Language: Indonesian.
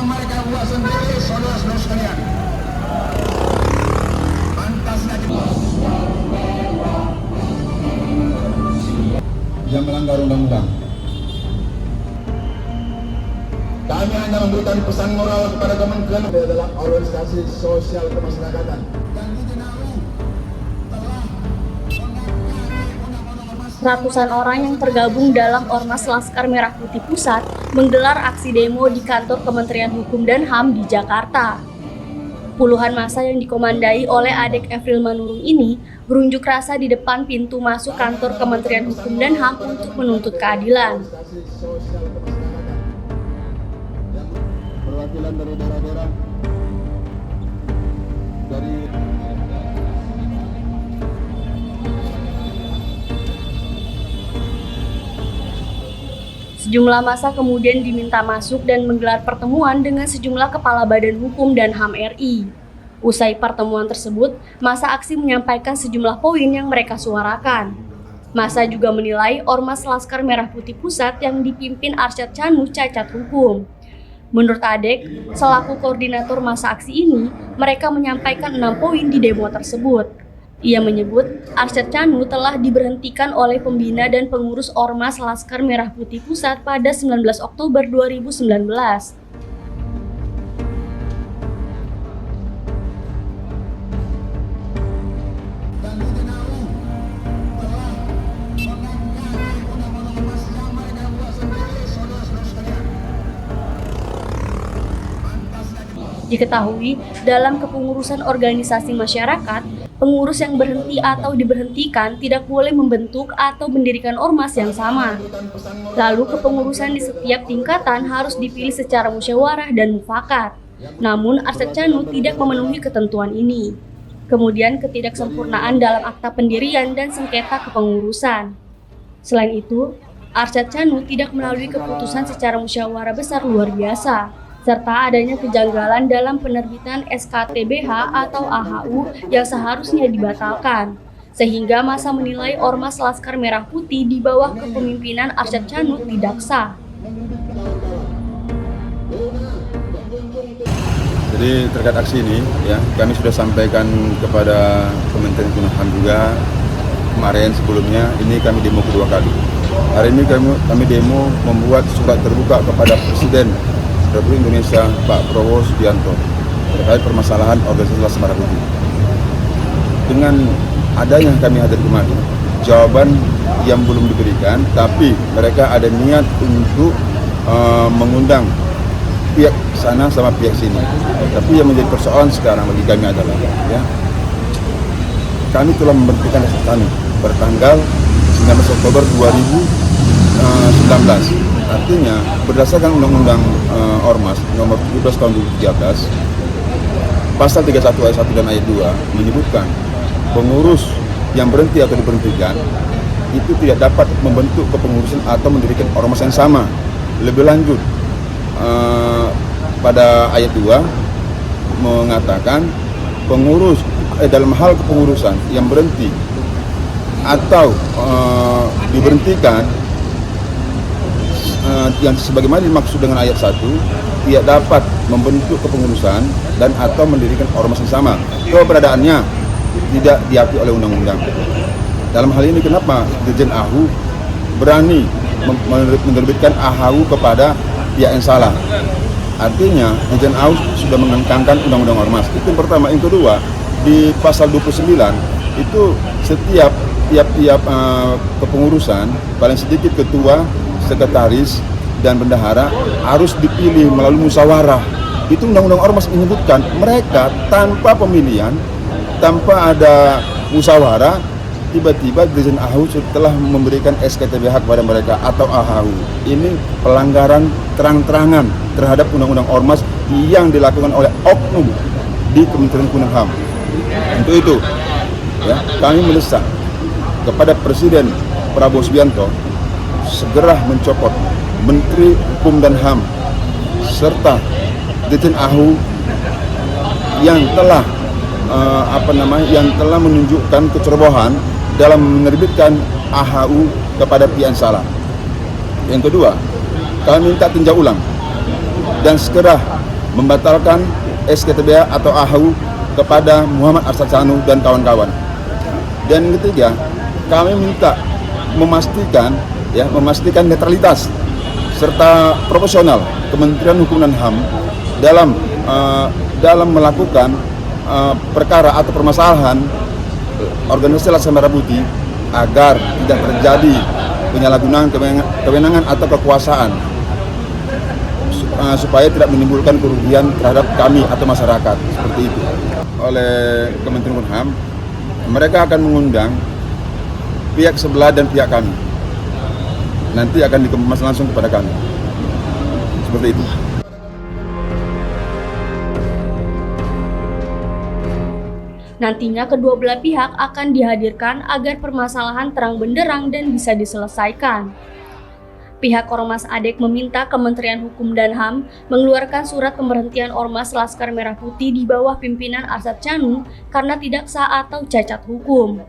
yang mereka buat sendiri, saudara-saudara sekalian. Pantasnya yang melanggar undang-undang. Kami hanya memberikan pesan moral kepada Kementerian adalah organisasi sosial kemasyarakatan. Dan Ratusan orang yang tergabung dalam Ormas Laskar Merah Putih Pusat menggelar aksi demo di kantor Kementerian Hukum dan HAM di Jakarta. Puluhan massa yang dikomandai oleh Adek Efril Manurung ini berunjuk rasa di depan pintu masuk kantor Kementerian Hukum dan HAM untuk menuntut keadilan. Perwakilan dari daerah-daerah dari Sejumlah massa kemudian diminta masuk dan menggelar pertemuan dengan sejumlah kepala Badan Hukum dan HAM RI. Usai pertemuan tersebut, massa aksi menyampaikan sejumlah poin yang mereka suarakan. Massa juga menilai Ormas Laskar Merah Putih Pusat yang dipimpin Arsyad Chanu cacat hukum. Menurut Adek, selaku koordinator massa aksi ini, mereka menyampaikan 6 poin di demo tersebut. Ia menyebut Arsyad Chanu telah diberhentikan oleh pembina dan pengurus Ormas Laskar Merah Putih Pusat pada 19 Oktober 2019. Diketahui, dalam kepengurusan organisasi masyarakat, pengurus yang berhenti atau diberhentikan tidak boleh membentuk atau mendirikan ormas yang sama. Lalu kepengurusan di setiap tingkatan harus dipilih secara musyawarah dan mufakat. Namun Arsyad Chanu tidak memenuhi ketentuan ini. Kemudian ketidaksempurnaan dalam akta pendirian dan sengketa kepengurusan. Selain itu, Arsyad Chanu tidak melalui keputusan secara musyawarah besar luar biasa, serta adanya kejanggalan dalam penerbitan SKTBH atau AHU yang seharusnya dibatalkan, sehingga massa menilai Ormas Laskar Merah Putih di bawah kepemimpinan Arsyad Chanu tidak sah. Jadi terkait aksi ini, ya kami sudah sampaikan kepada Kementerian Hukum dan HAM juga kemarin sebelumnya. Ini kami demo kedua kali. Hari ini kami demo membuat surat terbuka kepada Presiden Republik Indonesia Pak Prabowo Subianto terkait permasalahan organisasi Laskar Merah Putih. Dengan adanya kami hadir kemarin, jawaban yang belum diberikan, tapi mereka ada niat untuk mengundang pihak sana sama pihak sini. Tapi yang menjadi persoalan sekarang bagi kami adalah, ya, kami telah membentukkan dasar kami bertanggal 19 Oktober 2019. Artinya berdasarkan Undang-Undang Ormas nomor 17 tahun 2013, pasal 31 ayat 1 dan ayat 2 menyebutkan pengurus yang berhenti atau diberhentikan itu tidak dapat membentuk kepengurusan atau mendirikan ormas yang sama. Lebih lanjut, pada ayat 2 mengatakan pengurus dalam hal kepengurusan yang berhenti atau diberhentikan yang sebagaimana dimaksud dengan ayat 1 tidak dapat membentuk kepengurusan dan atau mendirikan ormas yang sama. Keberadaannya tidak diakui oleh undang-undang. Dalam hal ini kenapa Dirjen AHU berani menerbitkan AHU kepada pihak yang salah? Artinya Dirjen AHU sudah mengangkangkan undang-undang ormas. Itu yang pertama. Yang kedua, di pasal 29 itu setiap kepengurusan paling sedikit ketua, sekretaris dan bendahara harus dipilih melalui musyawarah. Itu undang-undang ormas menyebutkan. Mereka tanpa pemilihan, tanpa ada musyawarah, tiba-tiba Dirjen AHU telah memberikan SKTBH kepada mereka atau AHU. Ini pelanggaran terang-terangan terhadap undang-undang ormas yang dilakukan oleh oknum di Kementerian Hukum dan HAM. Untuk itu, ya, kami mendesak kepada Presiden Prabowo Subianto segera mencopot Menteri Hukum dan HAM serta Dirjen AHU yang telah menunjukkan kecerobohan dalam menerbitkan AHU kepada pihak yang salah. Yang kedua, kami minta tinjau ulang dan segera membatalkan SKTBA atau AHU kepada Muhammad Arsyad Sanu dan kawan-kawan. Dan ketiga, kami minta memastikan netralitas serta proporsional Kementerian Hukum dan HAM dalam melakukan perkara atau permasalahan organisasi Laskar Merah Putih agar tidak terjadi penyalahgunaan kewenangan atau kekuasaan, supaya tidak menimbulkan kerugian terhadap kami atau masyarakat seperti itu. Oleh Kementerian Hukum dan HAM, mereka akan mengundang pihak sebelah dan pihak kami. Nanti akan dikemas langsung kepada kami. Seperti itu. Nantinya kedua belah pihak akan dihadirkan agar permasalahan terang benderang dan bisa diselesaikan. Pihak Ormas ADEK meminta Kementerian Hukum dan HAM mengeluarkan surat pemberhentian Ormas Laskar Merah Putih di bawah pimpinan Arsyad Sanu karena tidak sah atau cacat hukum.